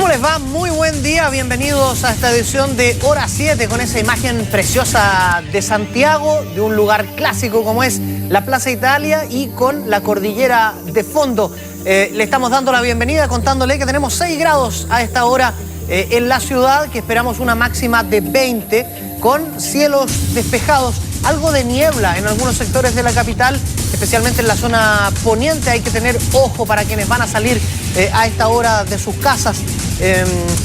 les va? Muy buen día, bienvenidos a esta edición de Hora 7 con esa imagen preciosa de Santiago, de un lugar clásico como es la Plaza Italia y con la cordillera de fondo. Le estamos dando la bienvenida contándole que tenemos 6 grados a esta hora en la ciudad, que esperamos una máxima de 20 con cielos despejados, algo de niebla en algunos sectores de la capital, especialmente en la zona poniente. Hay que tener ojo para quienes van a salir a esta hora de sus casas.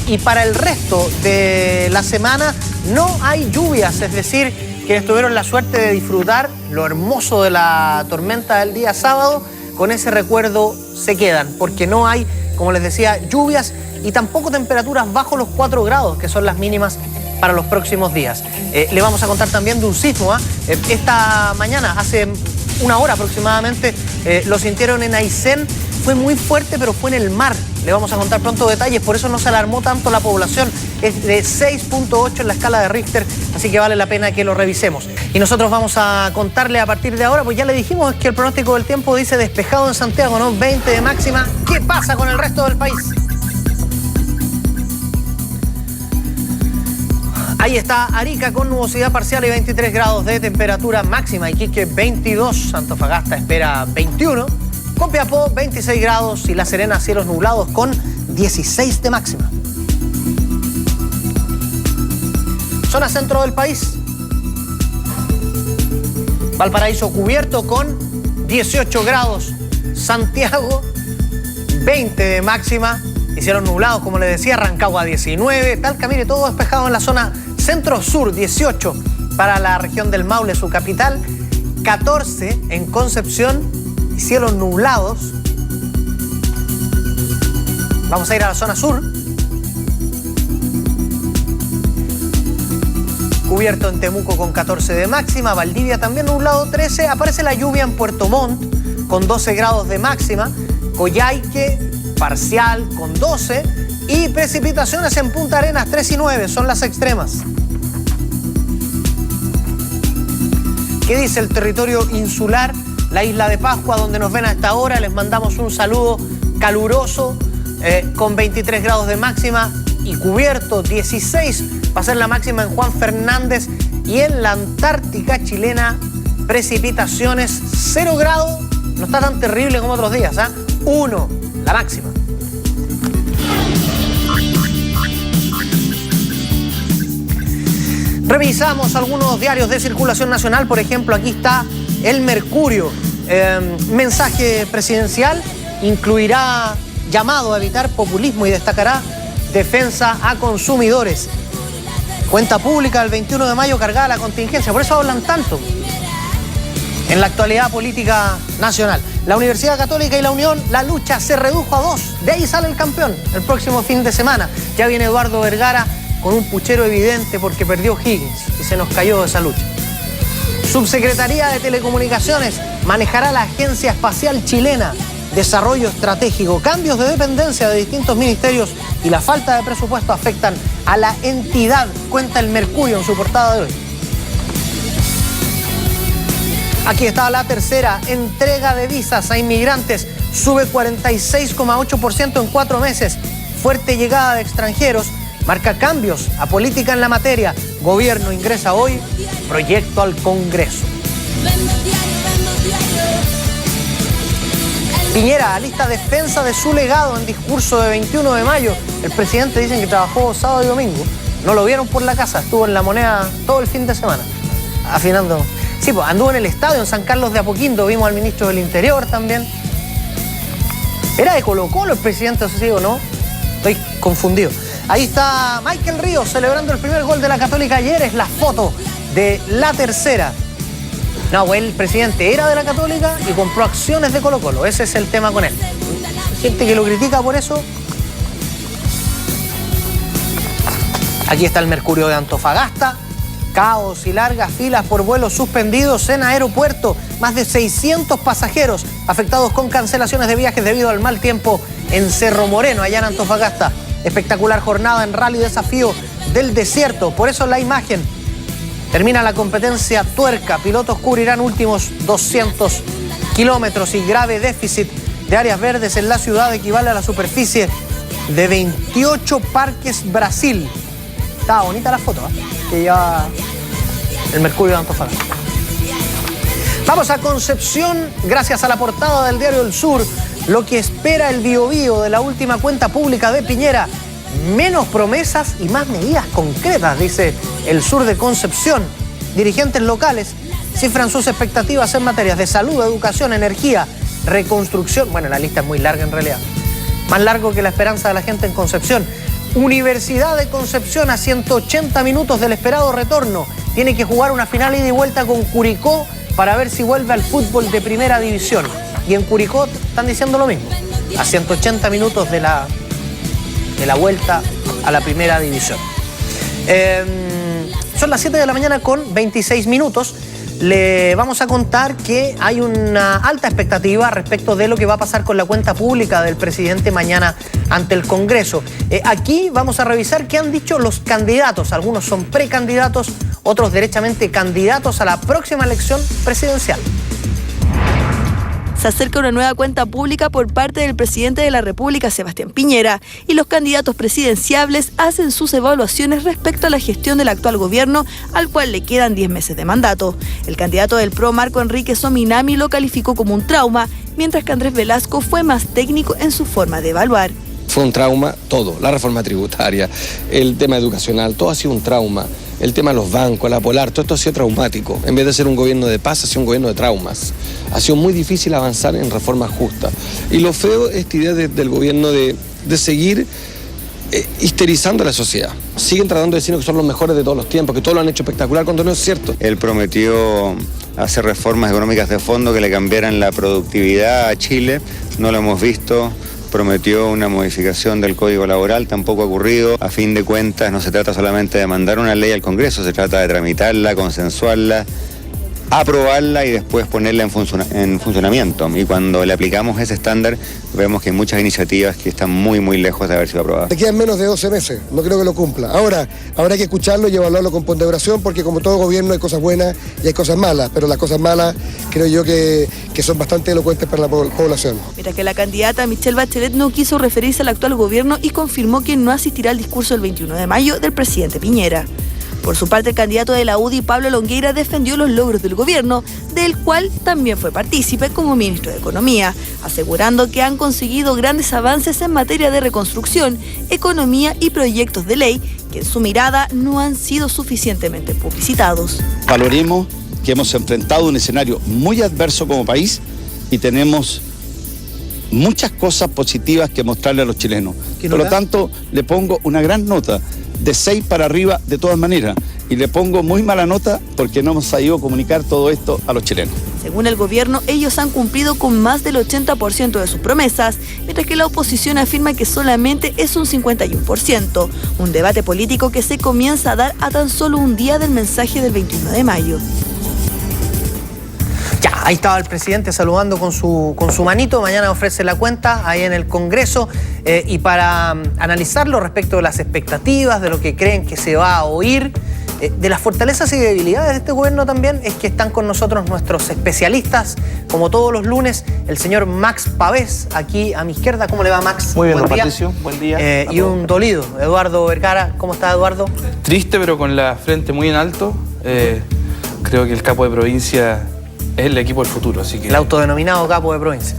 Y para el resto de la semana no hay lluvias, es decir, quienes tuvieron la suerte de disfrutar lo hermoso de la tormenta del día sábado, con ese recuerdo se quedan, porque no hay, como les decía, lluvias y tampoco temperaturas bajo los 4 grados, que son las mínimas para los próximos días. Le vamos a contar también de un sismo. Esta mañana, hace una hora aproximadamente, lo sintieron en Aysén. Fue muy fuerte, pero fue en el mar. Le vamos a contar pronto detalles, por eso no se alarmó tanto la población. Es de 6.8 en la escala de Richter, así que vale la pena que lo revisemos. Y nosotros vamos a contarle a partir de ahora, pues ya le dijimos que el pronóstico del tiempo dice despejado en Santiago, ¿no? 20 de máxima. ¿Qué pasa con el resto del país? Ahí está Arica con nubosidad parcial y 23 grados de temperatura máxima. Iquique 22, Antofagasta espera 21. Copiapó 26 grados y La Serena cielos nublados con 16 de máxima. Zona centro del país. Valparaíso cubierto con 18 grados. Santiago 20 de máxima y cielos nublados, como les decía. Rancagua 19. Talca, mire, todo despejado en la zona centro-sur. 18 para la región del Maule, su capital. 14 en Concepción. Cielos nublados. Vamos a ir a la zona sur. Cubierto en Temuco con 14 de máxima. Valdivia también nublado 13. Aparece la lluvia en Puerto Montt con 12 grados de máxima. Coyhaique parcial con 12. Y precipitaciones en Punta Arenas 3 y 9. Son las extremas. ¿Qué dice el territorio insular? La isla de Pascua, donde nos ven a esta hora, les mandamos un saludo caluroso, con 23 grados de máxima y cubierto. 16 va a ser la máxima en Juan Fernández. Y en la Antártica chilena, precipitaciones 0 grados. No está tan terrible como otros días, 1 la máxima. Revisamos algunos diarios de circulación nacional. Por ejemplo, aquí está El Mercurio. Mensaje presidencial incluirá llamado a evitar populismo y destacará defensa a consumidores. Cuenta pública del 21 de mayo cargada la contingencia. Por eso hablan tanto en la actualidad política nacional. La Universidad Católica y la Unión, la lucha se redujo a 2. De ahí sale el campeón el próximo fin de semana. Ya viene Eduardo Vergara con un puchero evidente porque perdió Higgins y se nos cayó esa lucha. Subsecretaría de Telecomunicaciones manejará la Agencia Espacial Chilena. Desarrollo estratégico, cambios de dependencia de distintos ministerios y la falta de presupuesto afectan a la entidad, cuenta El Mercurio en su portada de hoy. Aquí está La Tercera. Entrega de visas a inmigrantes sube 46,8% en 4 meses. Fuerte llegada de extranjeros marca cambios a política en la materia. Gobierno ingresa hoy proyecto al Congreso. Piñera alista defensa de su legado en discurso de 21 de mayo. El presidente dicen que trabajó sábado y domingo. No lo vieron por la casa, estuvo en La Moneda todo el fin de semana, afinando. Sí, pues anduvo en el estadio en San Carlos de Apoquindo, vimos al ministro del Interior también. ¿Era de Colo-Colo el presidente, sí o no? Estoy confundido. Ahí está Michael Ríos celebrando el primer gol de la Católica ayer. Es la foto de La Tercera. No, el presidente era de la Católica y compró acciones de Colo-Colo. Ese es el tema con él. Hay gente que lo critica por eso. Aquí está El Mercurio de Antofagasta. Caos y largas filas por vuelos suspendidos en aeropuerto. Más de 600 pasajeros afectados con cancelaciones de viajes debido al mal tiempo en Cerro Moreno, allá en Antofagasta. Espectacular jornada en Rally Desafío del Desierto. Por eso la imagen. Termina la competencia tuerca. Pilotos cubrirán últimos 200 kilómetros y grave déficit de áreas verdes en la ciudad equivale a la superficie de 28 Parques Brasil. Estaba bonita la foto, ¿eh? Que lleva el Mercurio de Antofagasta. Vamos a Concepción, gracias a la portada del Diario del Sur, lo que espera el Biobío de la última cuenta pública de Piñera. Menos promesas y más medidas concretas, dice el Sur de Concepción. Dirigentes locales cifran sus expectativas en materias de salud, educación, energía, reconstrucción. Bueno, la lista es muy larga en realidad. Más largo que la esperanza de la gente en Concepción. Universidad de Concepción a 180 minutos del esperado retorno. Tiene que jugar una final ida y vuelta con Curicó para ver si vuelve al fútbol de primera división. Y en Curicó están diciendo lo mismo. A 180 minutos de la vuelta a la primera división. Son las 7 de la mañana con 26 minutos. Le vamos a contar que hay una alta expectativa respecto de lo que va a pasar con la cuenta pública del presidente mañana ante el Congreso. Aquí vamos a revisar qué han dicho los candidatos. Algunos son precandidatos, otros derechamente candidatos a la próxima elección presidencial. Se acerca una nueva cuenta pública por parte del presidente de la República, Sebastián Piñera, y los candidatos presidenciables hacen sus evaluaciones respecto a la gestión del actual gobierno, al cual le quedan 10 meses de mandato. El candidato del PRO, Marco Enrique Sominami, lo calificó como un trauma, mientras que Andrés Velasco fue más técnico en su forma de evaluar. Fue un trauma todo, la reforma tributaria, el tema educacional, todo ha sido un trauma. El tema de los bancos, la Polar, todo esto ha sido traumático. En vez de ser un gobierno de paz, ha sido un gobierno de traumas. Ha sido muy difícil avanzar en reformas justas. Y lo feo es esta idea del gobierno de seguir histerizando a la sociedad. Siguen tratando de decir que son los mejores de todos los tiempos, que todos lo han hecho espectacular, cuando no es cierto. Él prometió hacer reformas económicas de fondo que le cambiaran la productividad a Chile. No lo hemos visto. Prometió una modificación del Código Laboral, tampoco ha ocurrido. A fin de cuentas, no se trata solamente de mandar una ley al Congreso, se trata de tramitarla, consensuarla, aprobarla y después ponerla en funcionamiento. Y cuando le aplicamos ese estándar, vemos que hay muchas iniciativas que están muy, muy lejos de haber sido aprobadas. Le quedan menos de 12 meses, no creo que lo cumpla. Ahora, habrá que escucharlo y evaluarlo con ponderación, porque como todo gobierno hay cosas buenas y hay cosas malas, pero las cosas malas creo yo que son bastante elocuentes para la población. Mientras que la candidata Michelle Bachelet no quiso referirse al actual gobierno y confirmó que no asistirá al discurso del 21 de mayo del presidente Piñera. Por su parte, el candidato de la UDI, Pablo Longueira, defendió los logros del gobierno, del cual también fue partícipe como ministro de Economía, asegurando que han conseguido grandes avances en materia de reconstrucción, economía y proyectos de ley que en su mirada no han sido suficientemente publicitados. Valoremos que hemos enfrentado un escenario muy adverso como país y tenemos muchas cosas positivas que mostrarle a los chilenos. Por lo tanto, le pongo una gran nota, de 6 para arriba de todas maneras, y le pongo muy mala nota porque no hemos sabido comunicar todo esto a los chilenos. Según el gobierno, ellos han cumplido con más del 80% de sus promesas, mientras que la oposición afirma que solamente es un 51%, un debate político que se comienza a dar a tan solo un día del mensaje del 21 de mayo. Ya, ahí estaba el presidente saludando con su manito. Mañana ofrece la cuenta ahí en el Congreso. Y para analizarlo respecto de las expectativas, de lo que creen que se va a oír, de las fortalezas y debilidades de este gobierno también, es que están con nosotros nuestros especialistas, como todos los lunes, el señor Max Pavés, aquí a mi izquierda. ¿Cómo le va, Max? Muy bien, don Patricio, buen día. Y un dolido, Eduardo Vergara. ¿Cómo está, Eduardo? Triste, pero con la frente muy en alto. Creo que el capo de provincia es el equipo del futuro, así que... El autodenominado capo de provincia.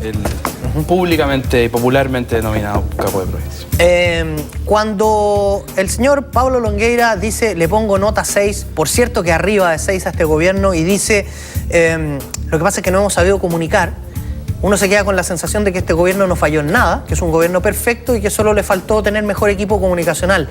Públicamente y popularmente denominado capo de provincia. Cuando el señor Pablo Longueira dice, le pongo nota 6, por cierto que arriba de 6 a este gobierno, y dice, lo que pasa es que no hemos sabido comunicar, uno se queda con la sensación de que este gobierno no falló en nada, que es un gobierno perfecto y que solo le faltó tener mejor equipo comunicacional.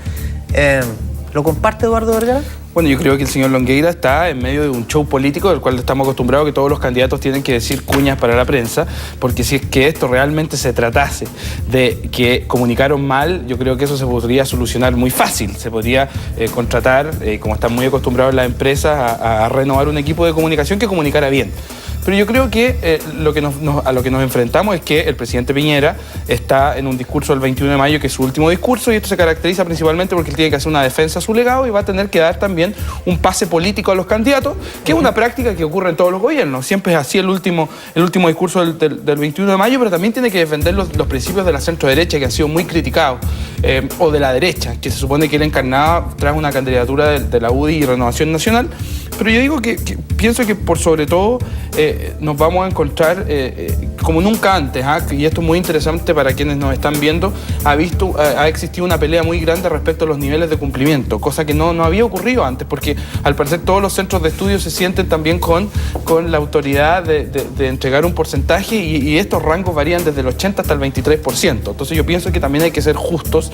¿Lo comparte, Eduardo Vergara? Bueno, yo creo que el señor Longueira está en medio de un show político del cual estamos acostumbrados, que todos los candidatos tienen que decir cuñas para la prensa, porque si es que esto realmente se tratase de que comunicaron mal, yo creo que eso se podría solucionar muy fácil. Se podría contratar, como están muy acostumbrados las empresas, a renovar un equipo de comunicación que comunicara bien. Pero yo creo que a lo que nos enfrentamos es que el presidente Piñera está en un discurso del 21 de mayo, que es su último discurso, y esto se caracteriza principalmente porque él tiene que hacer una defensa a su legado y va a tener que dar también también un pase político a los candidatos, que es una práctica que ocurre en todos los gobiernos. Siempre es así el último discurso del 21 de mayo, pero también tiene que defender los principios de la centro-derecha, que han sido muy criticados, o de la derecha, que se supone que era encarnada tras una candidatura de la UDI y Renovación Nacional. Pero yo digo que pienso que por sobre todo nos vamos a encontrar como nunca antes, y esto es muy interesante para quienes nos están viendo, ha existido una pelea muy grande respecto a los niveles de cumplimiento, cosa que no había ocurrido antes, porque al parecer todos los centros de estudio se sienten también con la autoridad de entregar un porcentaje, y estos rangos varían desde el 80 hasta el 23%. Entonces yo pienso que también hay que ser justos.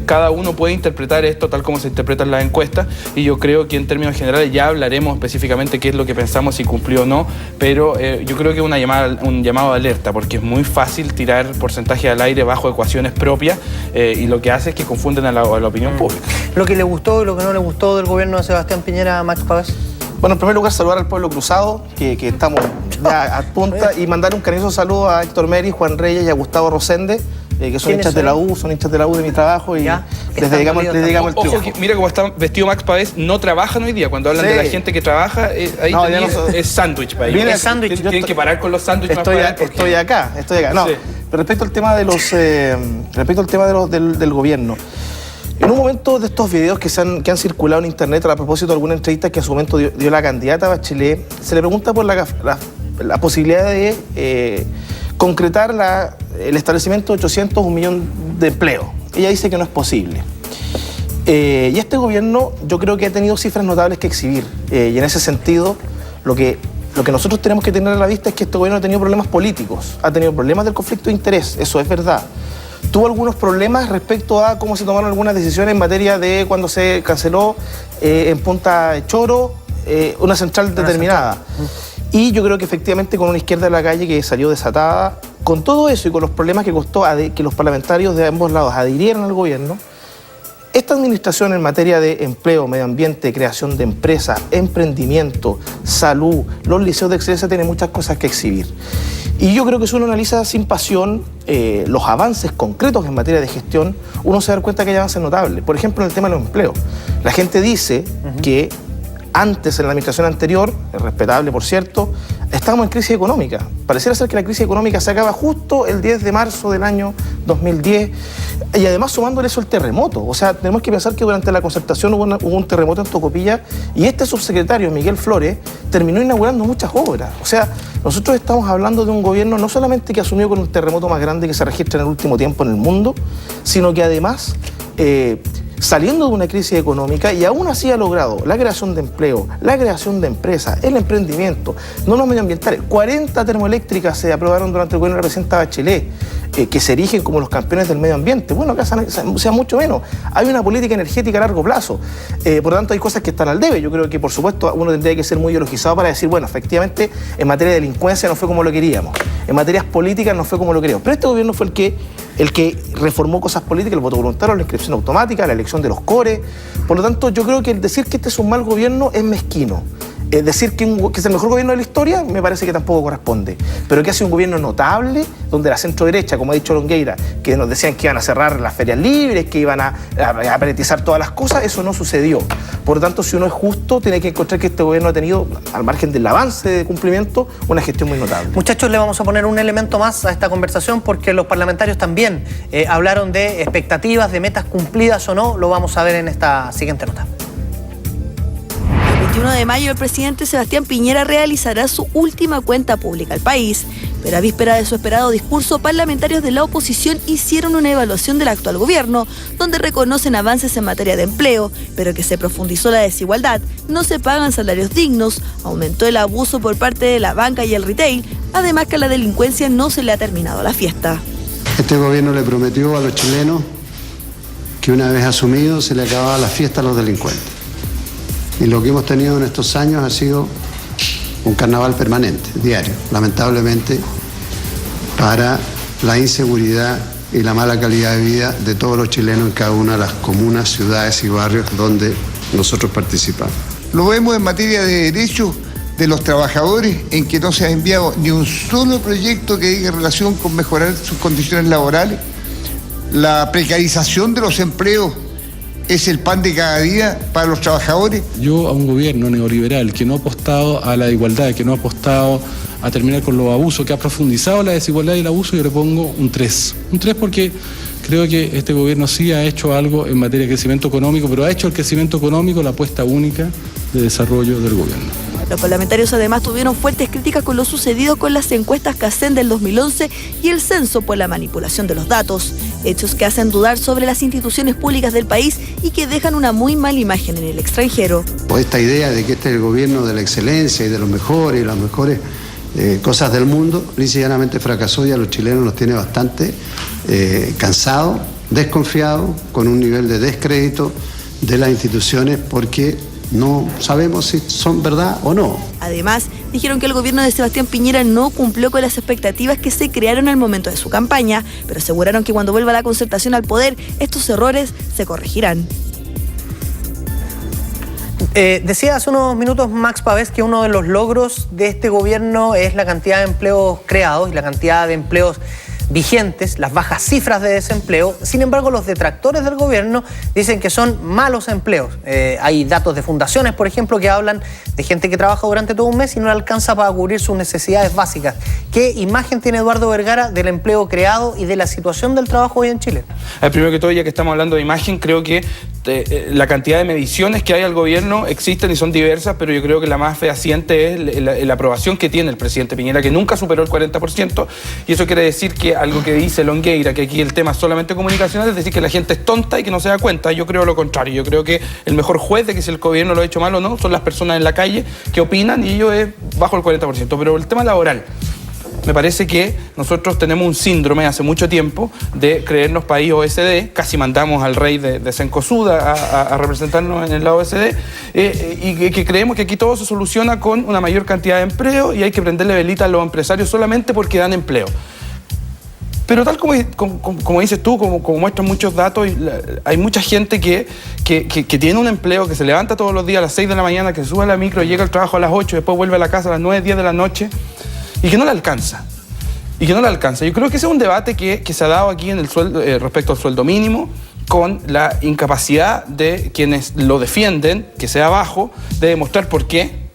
Cada uno puede interpretar esto tal como se interpreta en las encuestas, y yo creo que en términos generales ya hablaremos específicamente qué es lo que pensamos, si cumplió o no, pero yo creo que es un llamado de alerta, porque es muy fácil tirar porcentaje al aire bajo ecuaciones propias, y lo que hace es que confunden a la opinión pública. ¿Lo que le gustó y lo que no le gustó del gobierno de Sebastián Piñera, Max Pavés? Bueno, en primer lugar, saludar al pueblo cruzado, que estamos ya a punta, y mandar un cariñoso saludo a Héctor Meri, Juan Reyes y a Gustavo Rosende, que son hinchas de la U, de mi trabajo, y les dedicamos el triunfo. Ojo, que mira cómo está vestido Max Pavés, no trabajan hoy día. Cuando hablan de la gente que trabaja, ahí no, es sándwich para ellos. Es sándwich. Tienen que parar con los sándwiches. Estoy acá. No, sí. Pero respecto al tema del gobierno. En un momento de estos videos que han circulado en internet a propósito de alguna entrevista que a su momento dio la candidata Bachelet, se le pregunta por la posibilidad de concretar el establecimiento de 800, 1 millón de empleos. Ella dice que no es posible. Y este gobierno yo creo que ha tenido cifras notables que exhibir. Y en ese sentido, lo que nosotros tenemos que tener a la vista es que este gobierno ha tenido problemas políticos, ha tenido problemas del conflicto de interés, eso es verdad. Tuvo algunos problemas respecto a cómo se tomaron algunas decisiones en materia de cuando se canceló en Punta Choro una central determinada. Y yo creo que efectivamente con una izquierda de la calle que salió desatada, con todo eso y con los problemas que costó que los parlamentarios de ambos lados adhirieran al gobierno, esta administración en materia de empleo, medio ambiente, creación de empresas, emprendimiento, salud, los liceos de excelencia tienen muchas cosas que exhibir. Y yo creo que si uno analiza sin pasión los avances concretos en materia de gestión, uno se da cuenta que hay avances notables. Por ejemplo, en el tema de los empleos. La gente dice que antes, en la administración anterior, respetable por cierto, estábamos en crisis económica. Pareciera ser que la crisis económica se acaba justo el 10 de marzo del año 2010, y además sumándole eso el terremoto. O sea, tenemos que pensar que durante la concertación hubo un terremoto en Tocopilla, y este subsecretario, Miguel Flores, terminó inaugurando muchas obras. O sea, nosotros estamos hablando de un gobierno no solamente que asumió con un terremoto más grande que se registra en el último tiempo en el mundo, sino que además saliendo de una crisis económica, y aún así ha logrado la creación de empleo, la creación de empresas, el emprendimiento, normas medioambientales. 40 termoeléctricas se aprobaron durante el gobierno de la presidenta Bachelet, que se erigen como los campeones del medio ambiente. Bueno, acá sea mucho menos. Hay una política energética a largo plazo. Por lo tanto, hay cosas que están al debe. Yo creo que, por supuesto, uno tendría que ser muy ideologizado para decir, bueno, efectivamente, en materia de delincuencia no fue como lo queríamos. En materias políticas no fue como lo queríamos. Pero este gobierno fue el que reformó cosas políticas, el voto voluntario, la inscripción automática, la elección de los CORE. Por lo tanto, yo creo que el decir que este es un mal gobierno es mezquino. Decir que es el mejor gobierno de la historia me parece que tampoco corresponde. Pero que ha sido un gobierno notable, donde la centro-derecha, como ha dicho Longueira, que nos decían que iban a cerrar las ferias libres, que iban a privatizar todas las cosas, eso no sucedió. Por lo tanto, si uno es justo, tiene que encontrar que este gobierno ha tenido, al margen del avance de cumplimiento, una gestión muy notable. Muchachos, le vamos a poner un elemento más a esta conversación, porque los parlamentarios también hablaron de expectativas, de metas cumplidas o no. Lo vamos a ver en esta siguiente nota. El 21 de mayo el presidente Sebastián Piñera realizará su última cuenta pública al país, pero a víspera de su esperado discurso, parlamentarios de la oposición hicieron una evaluación del actual gobierno, donde reconocen avances en materia de empleo, pero que se profundizó la desigualdad, no se pagan salarios dignos, aumentó el abuso por parte de la banca y el retail, además que a la delincuencia no se le ha terminado la fiesta. Este gobierno le prometió a los chilenos que una vez asumido se le acababa la fiesta a los delincuentes. Y lo que hemos tenido en estos años ha sido un carnaval permanente, diario, lamentablemente, para la inseguridad y la mala calidad de vida de todos los chilenos en cada una de las comunas, ciudades y barrios donde nosotros participamos. Lo vemos en materia de derechos de los trabajadores, en que no se ha enviado ni un solo proyecto que diga relación con mejorar sus condiciones laborales, la precarización de los empleos es el pan de cada día para los trabajadores? Yo a un gobierno neoliberal que no ha apostado a la igualdad, que no ha apostado a terminar con los abusos, que ha profundizado la desigualdad y el abuso, yo le pongo un 3. Un 3 porque creo que este gobierno sí ha hecho algo en materia de crecimiento económico, pero ha hecho el crecimiento económico la apuesta única de desarrollo del gobierno. Los parlamentarios además tuvieron fuertes críticas con lo sucedido con las encuestas Cacén del 2011 y el censo por la manipulación de los datos, hechos que hacen dudar sobre las instituciones públicas del país y que dejan una muy mala imagen en el extranjero. Esta idea de que este es el gobierno de la excelencia y de los mejores y las mejores cosas del mundo, lisa y llanamente fracasó y a los chilenos los tiene bastante cansados, desconfiados, con un nivel de descrédito de las instituciones porque no sabemos si son verdad o no. Además, dijeron que el gobierno de Sebastián Piñera no cumplió con las expectativas que se crearon al momento de su campaña, pero aseguraron que cuando vuelva la concertación al poder, estos errores se corregirán. Decía hace unos minutos Max Pavés que uno de los logros de este gobierno es la cantidad de empleos creados y la cantidad de empleos vigentes, las bajas cifras de desempleo. Sin embargo, los detractores del gobierno dicen que son malos empleos. Hay datos de fundaciones, por ejemplo, que hablan de gente que trabaja durante todo un mes y no le alcanza para cubrir sus necesidades básicas. ¿Qué imagen tiene Eduardo Vergara del empleo creado y de la situación del trabajo hoy en Chile? Primero que todo, ya que estamos hablando de imagen, creo que la cantidad de mediciones que hay al gobierno existen y son diversas, pero yo creo que la más fehaciente es la aprobación que tiene el presidente Piñera, que nunca superó el 40%, y eso quiere decir que algo que dice Longueira, que aquí el tema es solamente comunicacional, es decir, que la gente es tonta y que no se da cuenta. Yo creo lo contrario. Yo creo que el mejor juez de que si el gobierno lo ha hecho mal o no son las personas en la calle que opinan, y ello es bajo el 40%. Pero el tema laboral, me parece que nosotros tenemos un síndrome hace mucho tiempo de creernos país OSD, casi mandamos al rey de Cencosud a representarnos en la OSD, y que creemos que aquí todo se soluciona con una mayor cantidad de empleo y hay que prenderle velita a los empresarios solamente porque dan empleo. Pero tal como dices tú, como muestran muchos datos, hay mucha gente que tiene un empleo, que se levanta todos los días a las 6 de la mañana, que sube a la micro, llega al trabajo a las 8, después vuelve a la casa a las 9, 10 de la noche, y que no le alcanza. Yo creo que ese es un debate que se ha dado aquí en el sueldo, respecto al sueldo mínimo, con la incapacidad de quienes lo defienden, que sea bajo, de demostrar por qué.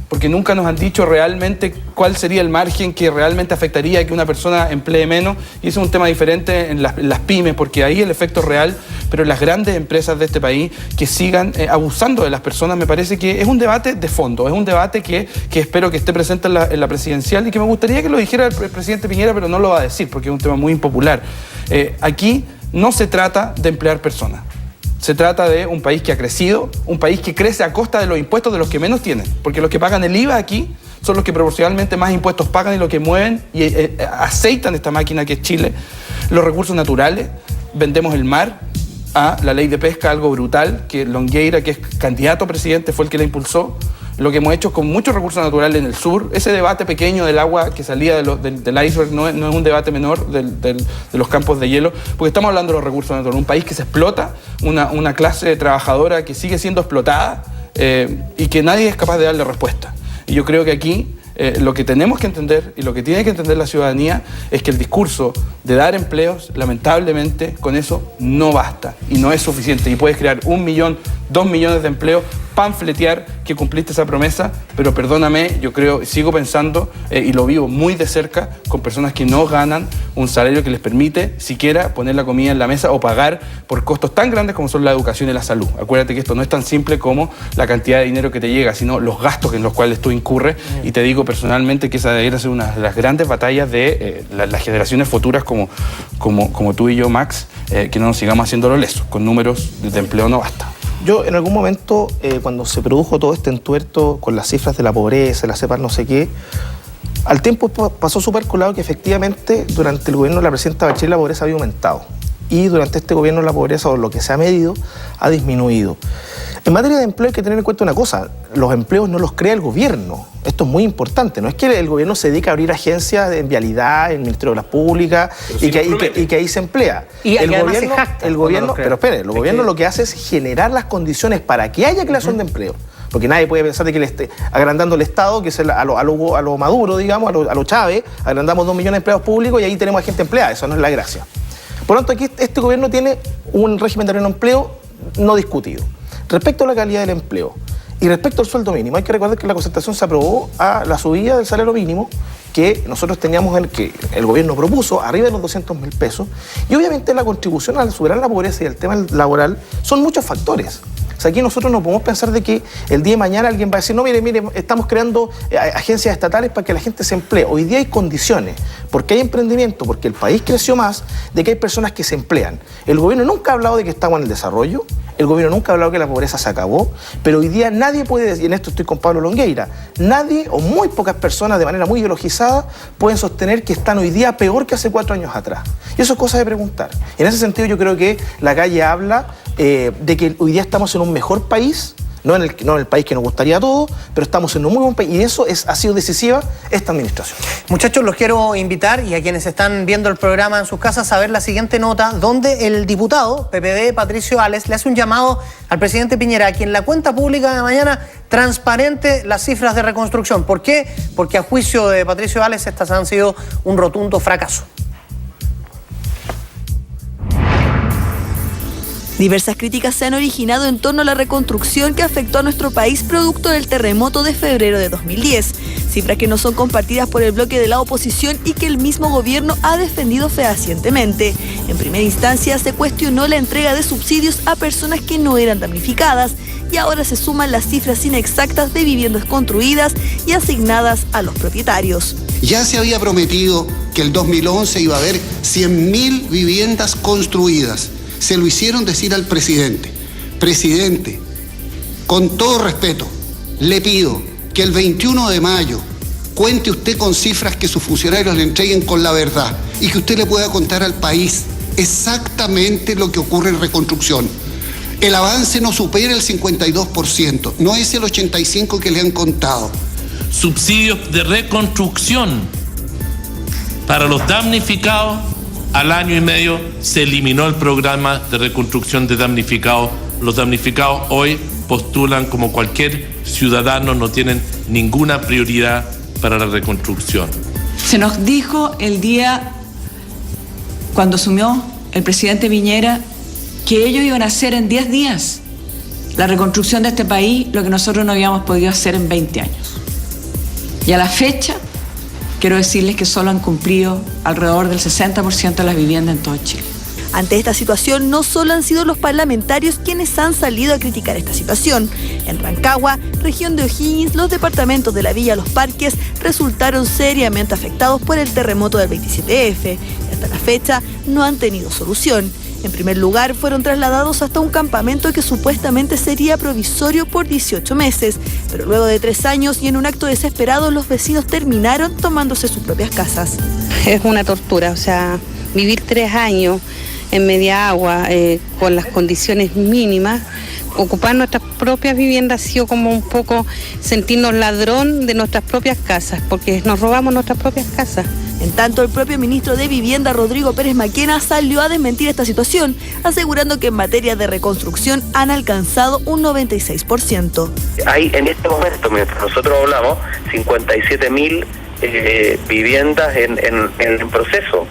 Porque nunca nos han dicho realmente cuál sería el margen que realmente afectaría a que una persona emplee menos, y eso es un tema diferente en las pymes, porque ahí el efecto es real, pero en las grandes empresas de este país que sigan abusando de las personas, me parece que es un debate de fondo, es un debate que espero que esté presente en la presidencial y que me gustaría que lo dijera el presidente Piñera, pero no lo va a decir porque es un tema muy impopular. Aquí no se trata de emplear personas. Se trata de un país que ha crecido, un país que crece a costa de los impuestos de los que menos tienen, porque los que pagan el IVA aquí son los que proporcionalmente más impuestos pagan y los que mueven y aceitan esta máquina que es Chile. Los recursos naturales, vendemos el mar a la ley de pesca, algo brutal, que Longueira, que es candidato a presidente, fue el que la impulsó. Lo que hemos hecho con muchos recursos naturales en el sur, ese debate pequeño del agua que salía del iceberg no es un debate menor de los campos de hielo, porque estamos hablando de los recursos naturales, un país que se explota, una clase trabajadora que sigue siendo explotada y que nadie es capaz de darle respuesta. Y yo creo que aquí lo que tenemos que entender y lo que tiene que entender la ciudadanía es que el discurso de dar empleos, lamentablemente, con eso no basta y no es suficiente. Y puedes crear 1 millón, 2 millones de empleos, panfletear que cumpliste esa promesa, pero perdóname, yo creo, sigo pensando y lo vivo muy de cerca con personas que no ganan un salario que les permite siquiera poner la comida en la mesa o pagar por costos tan grandes como son la educación y la salud. Acuérdate que esto no es tan simple como la cantidad de dinero que te llega, sino los gastos en los cuales tú incurres, y te digo personalmente que esa debería ser una de las grandes batallas de las generaciones futuras como tú y yo, Max, que no nos sigamos haciéndolo lesos, con números de empleo no basta. Yo en algún momento, cuando se produjo todo este entuerto con las cifras de la pobreza, la cepa no sé qué, al tiempo pasó súper colado que efectivamente durante el gobierno de la presidenta Bachelet la pobreza había aumentado. Y durante este gobierno la pobreza, o lo que se ha medido, ha disminuido. En materia de empleo hay que tener en cuenta una cosa: los empleos no los crea el gobierno. Esto es muy importante. No es que el gobierno se dedique a abrir agencias en vialidad, en el Ministerio de Obras Públicas, y que ahí se emplea. Y el además gobierno, se jacta el gobierno, pero espere, el gobierno lo que hace es generar las condiciones para que haya creación de empleo. Porque nadie puede pensar de que le esté agrandando el Estado, que es a lo Maduro, digamos, a lo Chávez, agrandamos 2 millones de empleados públicos y ahí tenemos a gente empleada. Eso no es la gracia. Por lo tanto, aquí este gobierno tiene un régimen de pleno empleo no discutido. Respecto a la calidad del empleo y respecto al sueldo mínimo, hay que recordar que la concertación se aprobó a la subida del salario mínimo que nosotros teníamos, que el gobierno propuso, arriba de los 200.000 pesos, y obviamente la contribución al superar la pobreza y el tema laboral son muchos factores. O sea, aquí nosotros no podemos pensar de que el día de mañana alguien va a decir, no, mire, estamos creando agencias estatales para que la gente se emplee. Hoy día hay condiciones, porque hay emprendimiento, porque el país creció más, de que hay personas que se emplean. El gobierno nunca ha hablado de que estamos en el desarrollo, el gobierno nunca ha hablado que la pobreza se acabó, pero hoy día nadie puede decir, y en esto estoy con Pablo Longueira, nadie o muy pocas personas de manera muy ideologizada pueden sostener que están hoy día peor que hace 4 años atrás. Y eso es cosa de preguntar. En ese sentido yo creo que la calle habla de que hoy día estamos en un mejor país, no en el país que nos gustaría a todos, pero estamos en un muy buen país, y eso ha sido decisiva esta administración. Muchachos, los quiero invitar, y a quienes están viendo el programa en sus casas, a ver la siguiente nota, donde el diputado PPD, Patricio Ales, le hace un llamado al presidente Piñera, a quien la cuenta pública de mañana transparente las cifras de reconstrucción. ¿Por qué? Porque a juicio de Patricio Ales estas han sido un rotundo fracaso. Diversas críticas se han originado en torno a la reconstrucción que afectó a nuestro país producto del terremoto de febrero de 2010, cifras que no son compartidas por el bloque de la oposición y que el mismo gobierno ha defendido fehacientemente. En primera instancia se cuestionó la entrega de subsidios a personas que no eran damnificadas, y ahora se suman las cifras inexactas de viviendas construidas y asignadas a los propietarios. Ya se había prometido que el 2011 iba a haber 100.000 viviendas construidas. Se lo hicieron decir al presidente. Presidente, con todo respeto, le pido que el 21 de mayo cuente usted con cifras que sus funcionarios le entreguen con la verdad y que usted le pueda contar al país exactamente lo que ocurre en reconstrucción. El avance no supera el 52%, no es el 85% que le han contado. Subsidios de reconstrucción para los damnificados. Al año y medio se eliminó el programa de reconstrucción de damnificados. Los damnificados hoy postulan como cualquier ciudadano, no tienen ninguna prioridad para la reconstrucción. Se nos dijo el día cuando asumió el presidente Piñera que ellos iban a hacer en 10 días la reconstrucción de este país, lo que nosotros no habíamos podido hacer en 20 años. Y a la fecha, quiero decirles que solo han cumplido alrededor del 60% de las viviendas en todo Chile. Ante esta situación, no solo han sido los parlamentarios quienes han salido a criticar esta situación. En Rancagua, región de O'Higgins, los departamentos de la Villa Los Parques resultaron seriamente afectados por el terremoto del 27F. Y hasta la fecha no han tenido solución. En primer lugar, fueron trasladados hasta un campamento que supuestamente sería provisorio por 18 meses, pero luego de 3 años y en un acto desesperado, los vecinos terminaron tomándose sus propias casas. Es una tortura, o sea, vivir 3 años en media agua, con las condiciones mínimas, ocupar nuestras propias viviendas ha sido como un poco sentirnos ladrón de nuestras propias casas, porque nos robamos nuestras propias casas. En tanto, el propio ministro de Vivienda, Rodrigo Pérez Maquena, salió a desmentir esta situación, asegurando que en materia de reconstrucción han alcanzado un 96%. Hay en este momento, mientras nosotros hablamos, 57.000 viviendas en proceso,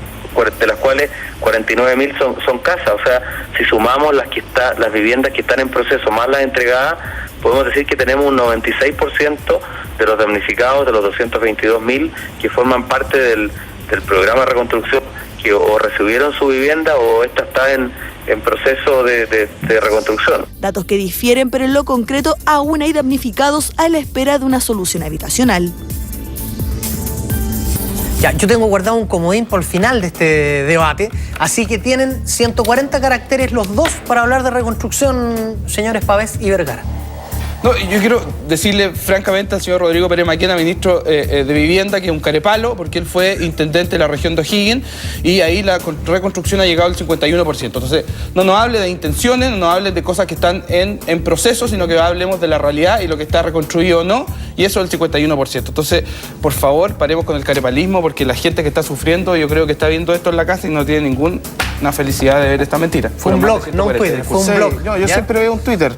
de las cuales 49.000 son casas. O sea, si sumamos las viviendas que están en proceso más las entregadas, podemos decir que tenemos un 96% de los damnificados, de los 222.000 que forman parte del programa de reconstrucción, que o recibieron su vivienda o esta está en proceso de reconstrucción. Datos que difieren, pero en lo concreto aún hay damnificados a la espera de una solución habitacional. Ya, yo tengo guardado un comodín por el final de este debate, así que tienen 140 caracteres los dos para hablar de reconstrucción, señores Pavés y Vergara. No, yo quiero decirle francamente al señor Rodrigo Pérez Maquena, ministro de Vivienda, que es un carepalo, porque él fue intendente de la región de O'Higgins y ahí la reconstrucción ha llegado al 51%. Entonces, no nos hable de intenciones, no nos hable de cosas que están en proceso, sino que hablemos de la realidad y lo que está reconstruido o no, y eso es el 51%. Entonces, por favor, paremos con el carepalismo, porque la gente que está sufriendo, yo creo que está viendo esto en la casa y no tiene ninguna felicidad de ver esta mentira. Fue un blog, no un Twitter, fue un blog. Yo siempre veo un Twitter,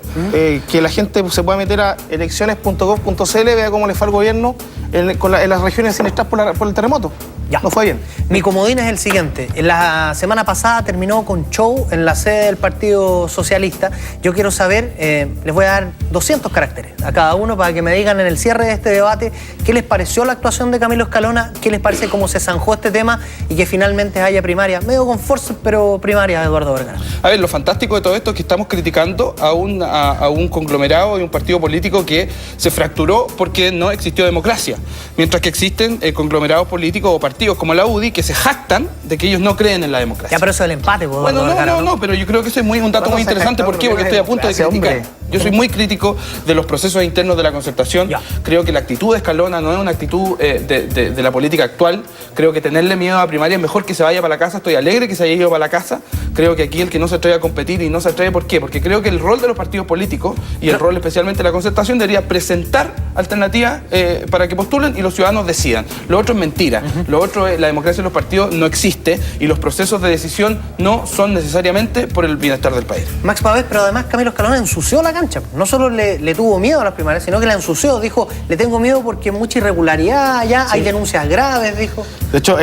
que la gente se pueda meter a elecciones.gov.cl, vea cómo le fue al gobierno en las regiones siniestras por el terremoto. Ya. No fue bien. Mi comodín es el siguiente. La semana pasada terminó con show en la sede del Partido Socialista. Yo quiero saber, les voy a dar 200 caracteres a cada uno para que me digan en el cierre de este debate qué les pareció la actuación de Camilo Escalona, qué les parece cómo se zanjó este tema y que finalmente haya primaria, medio con fuerza, pero primaria de Eduardo Vergara. A ver, lo fantástico de todo esto es que estamos criticando a un conglomerado y un partido político que se fracturó porque no existió democracia. Mientras que existen conglomerados políticos o partidos como la UDI que se jactan de que ellos no creen en la democracia. Ya, pero eso es el empate, Eduardo Bueno, Vergara, no, pero yo creo que ese es un dato muy interesante. ¿Por qué? Porque estoy a punto de criticar. Yo soy muy crítico de los procesos internos de la concertación. Ya. Creo que la actitud de Escalona no es una actitud de la política actual. Creo que tenerle miedo a primaria es mejor que se vaya para la casa. Estoy alegre que se haya ido para la casa. Creo que aquí el que no se atreve a competir y no se atreve, ¿por qué? Porque creo que el rol de los partidos políticos y el rol especialmente de la concertación debería presentar alternativas para que postulen y los ciudadanos decidan. Lo otro es mentira. Lo otro es la democracia de los partidos no existe y los procesos de decisión no son necesariamente por el bienestar del país. Max Pavés, pero además Camilo Escalona ensució la cancha. No solo le tuvo miedo a las primarias, sino que la ensució. Dijo, le tengo miedo porque hay mucha irregularidad allá, hay denuncias graves, dijo. De hecho,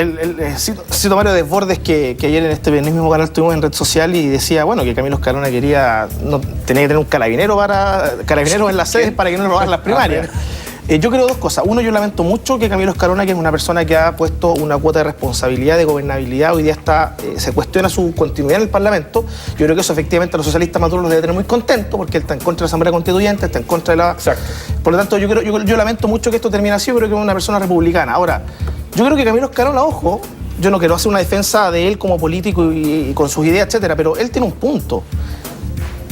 cito varios desbordes que ayer en este mismo canal tuvimos en red social y decía, bueno, que Camilo Escalona tenía que tener un carabineros en las sedes para que no le robaran las primarias. Yo creo dos cosas. Uno, yo lamento mucho que Camilo Escalona, que es una persona que ha puesto una cuota de responsabilidad, de gobernabilidad, hoy día se cuestiona su continuidad en el Parlamento. Yo creo que eso efectivamente a los socialistas maduros los debe tener muy contentos, porque él está en contra de la Asamblea Constituyente, está en contra de la... Exacto. Por lo tanto, yo lamento mucho que esto termine así, pero creo que es una persona republicana. Ahora, yo creo que Camilo Escalona, ojo, yo no quiero hacer una defensa de él como político y con sus ideas, etcétera, pero él tiene un punto.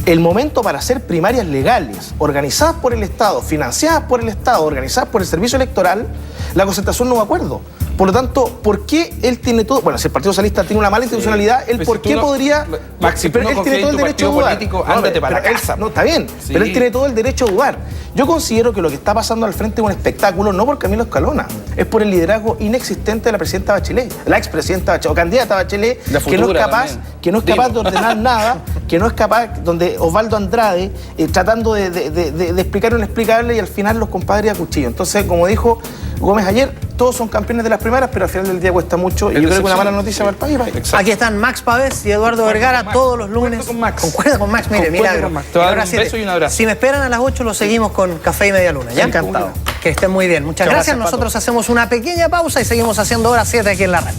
El momento para hacer primarias legales, organizadas por el Estado, financiadas por el Estado, organizadas por el Servicio Electoral, la concertación no va a acuerdo. Por lo tanto, ¿por qué él tiene todo? Bueno, si el Partido Socialista tiene una mala institucionalidad, él ¿por qué podría...? Maxi, pero él tiene todo el derecho a dudar. Ándate para la casa. No, está bien, sí. Pero él tiene todo el derecho a dudar. Yo considero que lo que está pasando al frente es un espectáculo, no por Camilo Escalona, es por el liderazgo inexistente de la presidenta Bachelet, la expresidenta Bachelet, o candidata Bachelet, que no es capaz de ordenar nada, que no es capaz, donde Osvaldo Andrade, tratando de explicar lo inexplicable y al final los compadres a cuchillo. Entonces, como dijo Gómez ayer, todos son campeones de las primarias, pero al final del día cuesta mucho y yo creo que es una mala noticia para el país. Exacto. Aquí están Max Pavés y Eduardo Vergara todos los lunes. Concuerda con Max, mire, milagro. Te voy a dar un beso y un abrazo. Si me esperan a las 8 lo seguimos con Café y Media Luna, ¿ya? Encantado. Que estén muy bien. Muchas gracias. Nosotros hacemos una pequeña pausa y seguimos haciendo Hora 7 aquí en la red.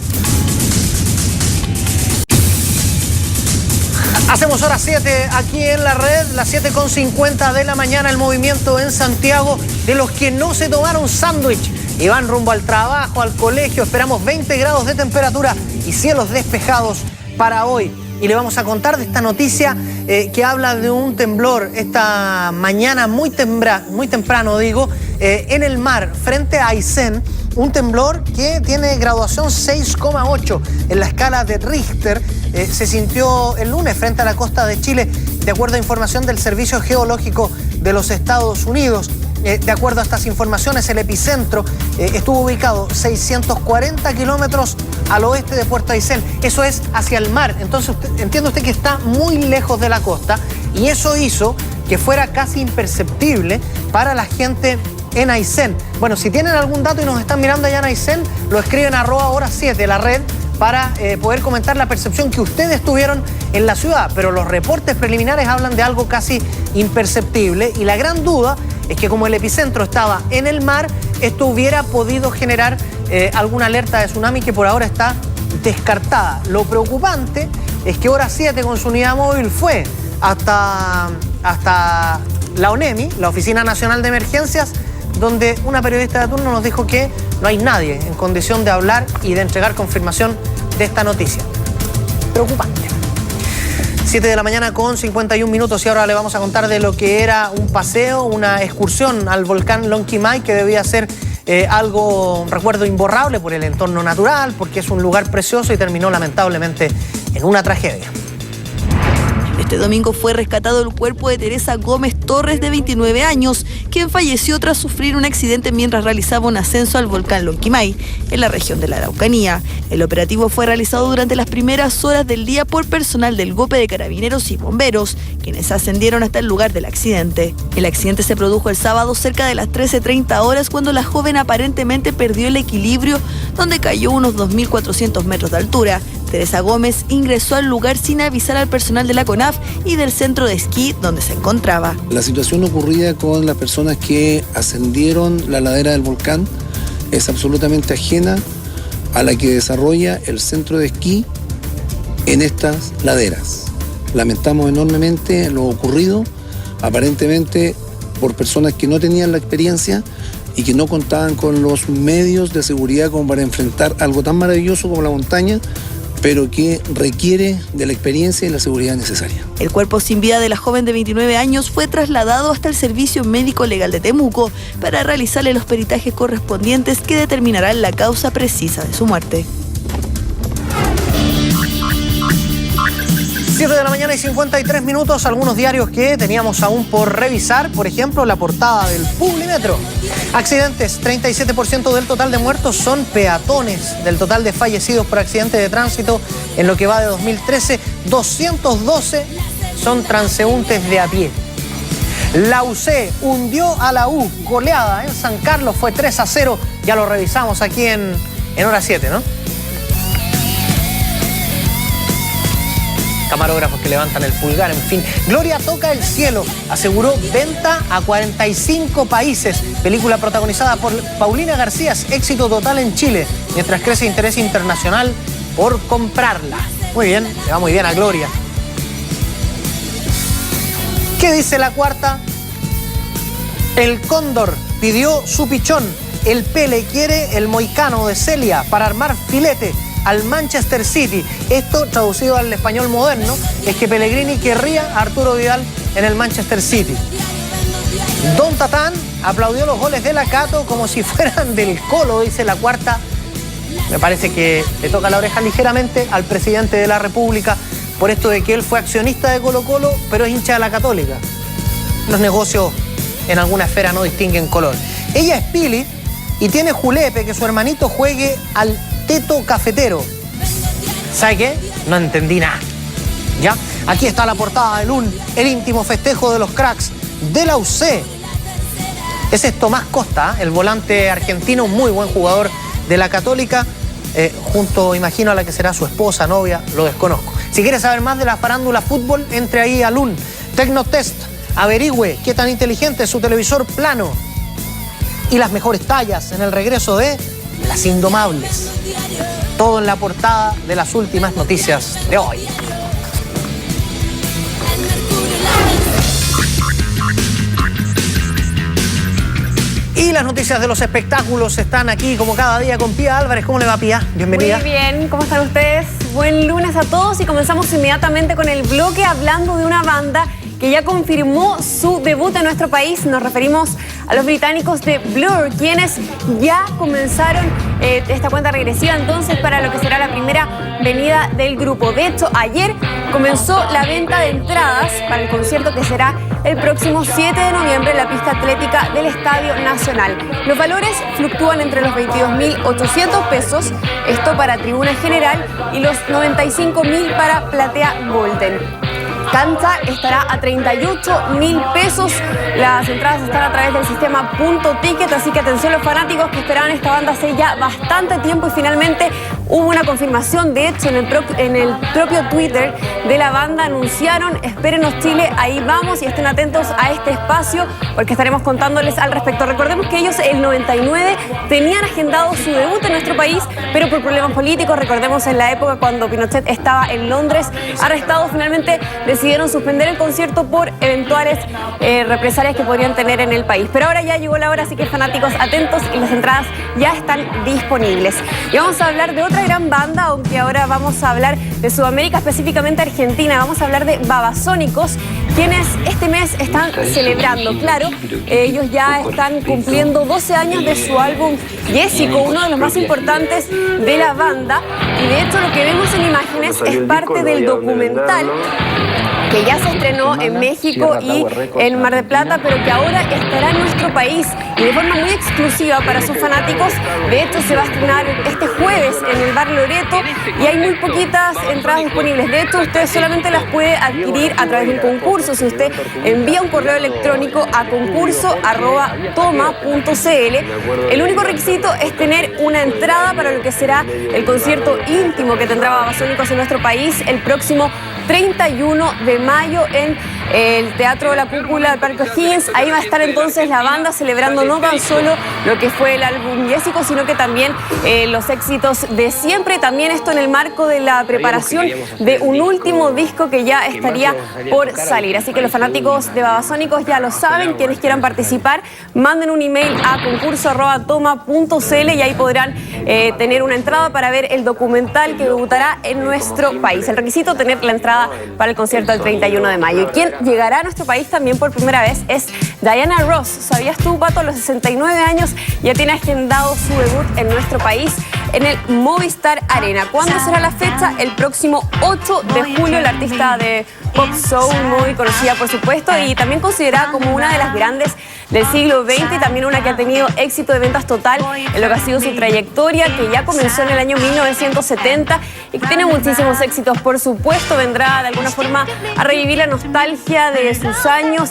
Hacemos Hora 7 aquí en la red, las 7:50 de la mañana, el movimiento en Santiago de los que no se tomaron sándwich y van rumbo al trabajo, al colegio. Esperamos 20 grados de temperatura y cielos despejados para hoy. Y le vamos a contar de esta noticia que habla de un temblor esta mañana muy temprano, en el mar, frente a Aysén. Un temblor que tiene graduación 6,8 en la escala de Richter. Se sintió el lunes frente a la costa de Chile, de acuerdo a información del Servicio Geológico de los Estados Unidos. De acuerdo a estas informaciones, el epicentro estuvo ubicado 640 kilómetros al oeste de Puerto Aysén. Eso es hacia el mar. Entonces, entiende usted que está muy lejos de la costa y eso hizo que fuera casi imperceptible para la gente en Aysén. Bueno, si tienen algún dato y nos están mirando allá en Aysén, lo escriben @hora7, la red, para poder comentar la percepción que ustedes tuvieron en la ciudad. Pero los reportes preliminares hablan de algo casi imperceptible y la gran duda es que como el epicentro estaba en el mar, esto hubiera podido generar alguna alerta de tsunami que por ahora está descartada. Lo preocupante es que Hora 7 con su unidad móvil fue hasta la ONEMI, la Oficina Nacional de Emergencias, donde una periodista de turno nos dijo que no hay nadie en condición de hablar y de entregar confirmación de esta noticia. Preocupante. 7 de la mañana con 51 minutos y ahora le vamos a contar de lo que era un paseo, una excursión al volcán Lonquimay, que debía ser un recuerdo imborrable por el entorno natural, porque es un lugar precioso y terminó lamentablemente en una tragedia. Este domingo fue rescatado el cuerpo de Teresa Gómez Torres, de 29 años, quien falleció tras sufrir un accidente mientras realizaba un ascenso al volcán Lonquimay, en la región de la Araucanía. El operativo fue realizado durante las primeras horas del día por personal del GOPE de Carabineros y Bomberos, quienes ascendieron hasta el lugar del accidente. El accidente se produjo el sábado cerca de las 13:30 horas, cuando la joven aparentemente perdió el equilibrio, donde cayó unos 2.400 metros de altura. Teresa Gómez ingresó al lugar sin avisar al personal de la CONAF y del centro de esquí donde se encontraba. La situación ocurrida con las personas que ascendieron la ladera del volcán es absolutamente ajena a la que desarrolla el centro de esquí en estas laderas. Lamentamos enormemente lo ocurrido, aparentemente por personas que no tenían la experiencia y que no contaban con los medios de seguridad como para enfrentar algo tan maravilloso como la montaña, pero que requiere de la experiencia y la seguridad necesaria. El cuerpo sin vida de la joven de 29 años fue trasladado hasta el Servicio Médico Legal de Temuco para realizarle los peritajes correspondientes que determinarán la causa precisa de su muerte. 7 de la mañana y 53 minutos, algunos diarios que teníamos aún por revisar, por ejemplo, la portada del Publimetro. Accidentes, 37% del total de muertos son peatones. Del total de fallecidos por accidentes de tránsito en lo que va de 2013, 212 son transeúntes de a pie. La UC hundió a la U, goleada en San Carlos, fue 3-0, ya lo revisamos aquí en Hora 7, ¿no? Camarógrafos que levantan el pulgar, en fin. Gloria toca el cielo, aseguró venta a 45 países. Película protagonizada por Paulina García, éxito total en Chile, mientras crece interés internacional por comprarla. Muy bien, le va muy bien a Gloria. ¿Qué dice La Cuarta? El Cóndor pidió su pichón. El Pele quiere el moicano de Celia para armar filete al Manchester City. Esto, traducido al español moderno, es que Pellegrini querría a Arturo Vidal en el Manchester City. Don Tatán aplaudió los goles de Lacato como si fueran del Colo, dice La Cuarta. Me parece que le toca la oreja ligeramente al presidente de la República por esto de que él fue accionista de Colo Colo, pero es hincha de la Católica. Los negocios en alguna esfera no distinguen color. Ella es Pili y tiene julepe que su hermanito juegue al Teto Cafetero. ¿Sabe qué? No entendí nada. ¿Ya? Aquí está la portada de LUN, el íntimo festejo de los cracks de la UC. Ese es Tomás Costa, el volante argentino, muy buen jugador de la Católica, junto, imagino, a la que será su esposa, novia, lo desconozco. Si quieres saber más de la farándula fútbol, entre ahí a LUN. Tecnotest, averigüe qué tan inteligente es su televisor plano y las mejores tallas en el regreso de Las Indomables. Todo en la portada de las últimas noticias de hoy. Y las noticias de los espectáculos están aquí como cada día con Pía Álvarez. ¿Cómo le va, Pía? Bienvenida. Muy bien, ¿cómo están ustedes? Buen lunes a todos y comenzamos inmediatamente con el bloque hablando de una banda que ya confirmó su debut en nuestro país. Nos referimos a los británicos de Blur, quienes ya comenzaron esta cuenta regresiva entonces para lo que será la primera venida del grupo. De hecho, ayer comenzó la venta de entradas para el concierto que será el próximo 7 de noviembre en la pista atlética del Estadio Nacional. Los valores fluctúan entre los 22.800 pesos, esto para tribuna general, y los 95.000 para platea Golden. Cancha estará a 38.000 pesos. Las entradas están a través del sistema Punto Ticket, así que atención los fanáticos que esperaban esta banda hace ya bastante tiempo y finalmente hubo una confirmación. De hecho, en el propio Twitter de la banda anunciaron: espérenos Chile, ahí vamos, y estén atentos a este espacio porque estaremos contándoles al respecto. Recordemos que ellos el 99 tenían agendado su debut en nuestro país, pero por problemas políticos, recordemos en la época cuando Pinochet estaba en Londres arrestado, finalmente decidieron suspender el concierto por eventuales represalias que podrían tener en el país. Pero ahora ya llegó la hora, así que fanáticos atentos y las entradas ya están disponibles. Y vamos a hablar de otra gran banda, aunque ahora vamos a hablar de Sudamérica, específicamente Argentina. Vamos a hablar de Babasónicos, quienes este mes están celebrando. Claro, ellos ya están cumpliendo 12 años de su álbum Jessico, uno de los más importantes de la banda. Y de hecho lo que vemos en imágenes es parte del documental que ya se estrenó en México y en Mar del Plata, pero que ahora estará en nuestro país y de forma muy exclusiva para sus fanáticos. De hecho, se va a estrenar este jueves en el Bar Loreto y hay muy poquitas entradas disponibles. De hecho, usted solamente las puede adquirir a través de un concurso. Si usted envía un correo electrónico a concurso@toma.cl, el único requisito es tener una entrada para lo que será el concierto íntimo que tendrá Babasónicos en nuestro país el próximo 31 de mayo en el Teatro La Cúpula del Parque O'Higgins. Ahí va a estar entonces la banda celebrando no tan solo lo que fue el álbum Jessico, sino que también los éxitos de siempre. También esto en el marco de la preparación de un último disco que ya estaría por salir. Así que los fanáticos de Babasónicos ya lo saben. Quienes quieran participar, manden un email a concurso@toma.cl y ahí podrán tener una entrada para ver el documental que debutará en nuestro país. El requisito, tener la entrada para el concierto del 31 de mayo. Y quien llegará a nuestro país también por primera vez es Diana Ross. ¿Sabías tú, Pato? A los 69 años ya tiene agendado su debut en nuestro país en el Movistar Arena. ¿Cuándo será la fecha? El próximo 8 de julio. La artista de pop soul, muy conocida por supuesto, y también considerada como una de las grandes del siglo XX, y también una que ha tenido éxito de ventas total en lo que ha sido su trayectoria, que ya comenzó en el año 1970 y que tiene muchísimos éxitos. Por supuesto, vendrá de alguna forma a revivir la nostalgia de sus años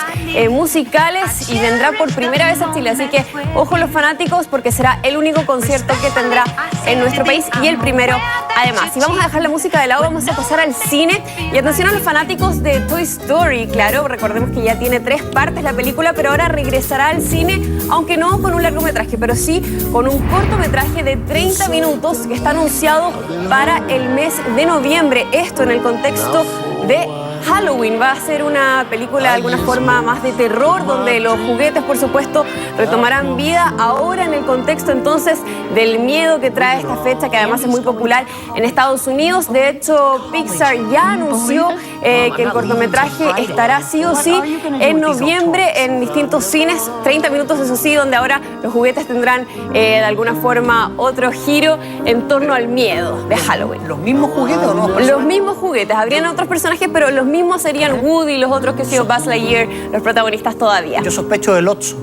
musicales y vendrá por primera vez a Chile. Así que ojo los fanáticos, porque será el único concierto que tendrá en nuestro país y el primero además. Si vamos a dejar la música de lado, vamos a pasar al cine. Y atención a los fanáticos de Toy Story. Claro, recordemos que ya tiene 3 partes la película, pero ahora regresará al cine, aunque no con un largometraje, pero sí con un cortometraje de 30 minutos que está anunciado para el mes de noviembre. Esto en el contexto de Halloween. Va a ser una película de alguna forma más de terror, donde los juguetes, por supuesto, retomarán vida ahora en el contexto entonces del miedo que trae esta fecha, que además es muy popular en Estados Unidos. De hecho, Pixar ya anunció que el cortometraje estará sí o sí en noviembre en distintos cines. 30 minutos, eso sí, donde ahora los juguetes tendrán de alguna forma otro giro en torno al miedo de Halloween. ¿Los mismos juguetes o no? Los mismos juguetes. Habrían otros personajes, pero los mismos serían Woody y los otros que son Buzz Lightyear, los protagonistas todavía. Yo sospecho del Otso,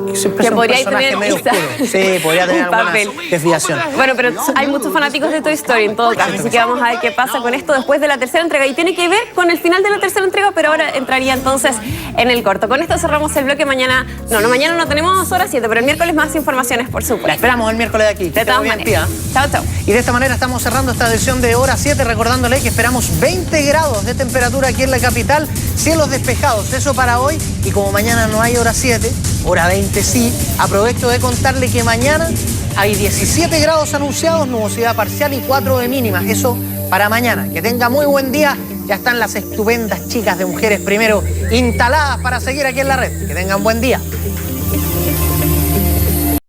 que siempre es un personaje medio oscuro. Sí, podría tener alguna desviación. Bueno, pero hay muchos fanáticos de Toy Story en todo caso, así que vamos a ver qué pasa con esto después de la tercera entrega. Y tiene que ver con el final de la tercera entrega, pero ahora entraría entonces en el corto. Con esto cerramos el bloque. Mañana no tenemos hora 7, pero el miércoles más informaciones, por supuesto. La esperamos el miércoles de aquí. De todas maneras. Chao, chao. Y de esta manera estamos cerrando esta edición de Hora 7, recordándole que esperamos 20 grados de temperatura aquí en la capital, cielos despejados, eso para hoy. Y como mañana no hay Hora 7, Hora 20 sí, aprovecho de contarle que mañana hay 17 grados anunciados, nubosidad parcial y 4 de mínima, eso para mañana. Que tenga muy buen día. Ya están las estupendas chicas de Mujeres Primero instaladas para seguir aquí en la red. Que tengan buen día.